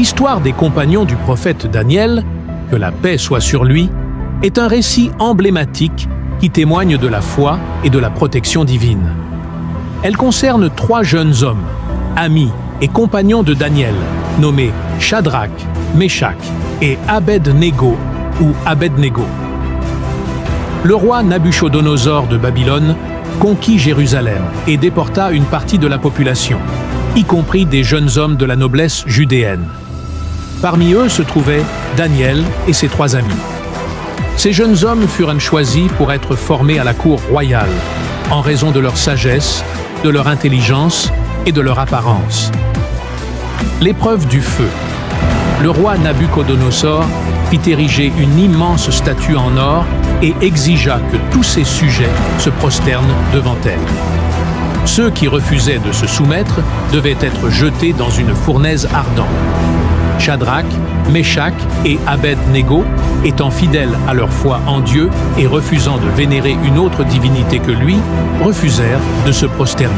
L'histoire des compagnons du prophète Daniel, que la paix soit sur lui, est un récit emblématique qui témoigne de la foi et de la protection divine. Elle concerne 3 jeunes hommes, amis et compagnons de Daniel, nommés Shadrach, Meshach et Abed-Négo ou Abed-Négo. Le roi Nabuchodonosor de Babylone conquit Jérusalem et déporta une partie de la population, y compris des jeunes hommes de la noblesse judéenne. Parmi eux se trouvaient Daniel et ses 3 amis. Ces jeunes hommes furent choisis pour être formés à la cour royale, en raison de leur sagesse, de leur intelligence et de leur apparence. L'épreuve du feu. Le roi Nabuchodonosor fit ériger une immense statue en or et exigea que tous ses sujets se prosternent devant elle. Ceux qui refusaient de se soumettre devaient être jetés dans une fournaise ardente. Shadrach, Meshach et Abed-Négo, étant fidèles à leur foi en Dieu et refusant de vénérer une autre divinité que lui, refusèrent de se prosterner.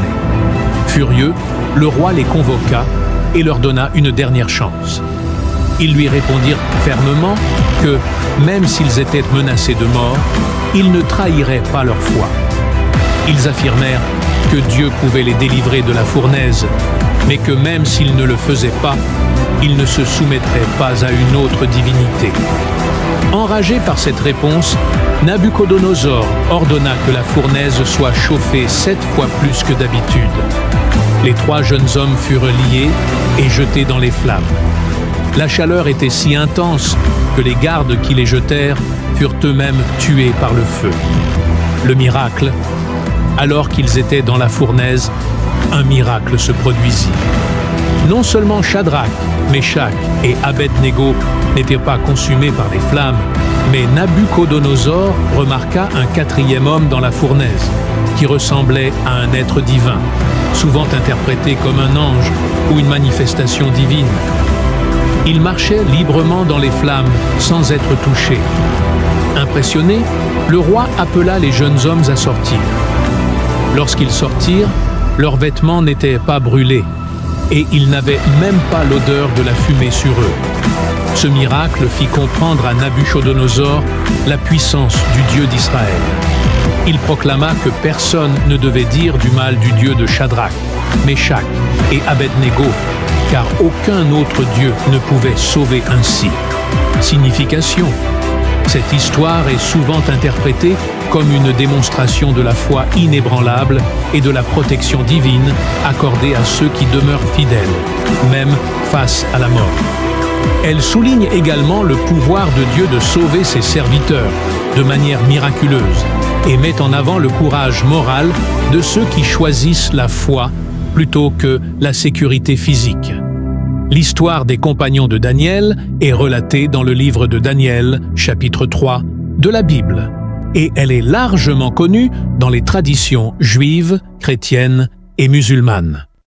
Furieux, le roi les convoqua et leur donna une dernière chance. Ils lui répondirent fermement que, même s'ils étaient menacés de mort, ils ne trahiraient pas leur foi. Ils affirmèrent que Dieu pouvait les délivrer de la fournaise, mais que même s'ils ne le faisaient pas, ils ne se soumettraient pas à une autre divinité. Enragé par cette réponse, Nabuchodonosor ordonna que la fournaise soit chauffée 7 fois plus que d'habitude. Les 3 jeunes hommes furent liés et jetés dans les flammes. La chaleur était si intense que les gardes qui les jetèrent furent eux-mêmes tués par le feu. Le miracle, alors qu'ils étaient dans la fournaise, un miracle se produisit. Non seulement Shadrach, Meshach et Abed-Négo n'étaient pas consumés par les flammes, mais Nabuchodonosor remarqua un 4e homme dans la fournaise, qui ressemblait à un être divin, souvent interprété comme un ange ou une manifestation divine. Il marchait librement dans les flammes, sans être touché. Impressionné, le roi appela les jeunes hommes à sortir. Lorsqu'ils sortirent, leurs vêtements n'étaient pas brûlés, et ils n'avaient même pas l'odeur de la fumée sur eux. Ce miracle fit comprendre à Nabuchodonosor la puissance du Dieu d'Israël. Il proclama que personne ne devait dire du mal du Dieu de Shadrach, Meshach et Abed-Négo, car aucun autre Dieu ne pouvait sauver ainsi. Signification. Cette histoire est souvent interprétée comme une démonstration de la foi inébranlable et de la protection divine accordée à ceux qui demeurent fidèles, même face à la mort. Elle souligne également le pouvoir de Dieu de sauver ses serviteurs de manière miraculeuse et met en avant le courage moral de ceux qui choisissent la foi plutôt que la sécurité physique. L'histoire des compagnons de Daniel est relatée dans le livre de Daniel, chapitre 3, de la Bible, et elle est largement connue dans les traditions juives, chrétiennes et musulmanes.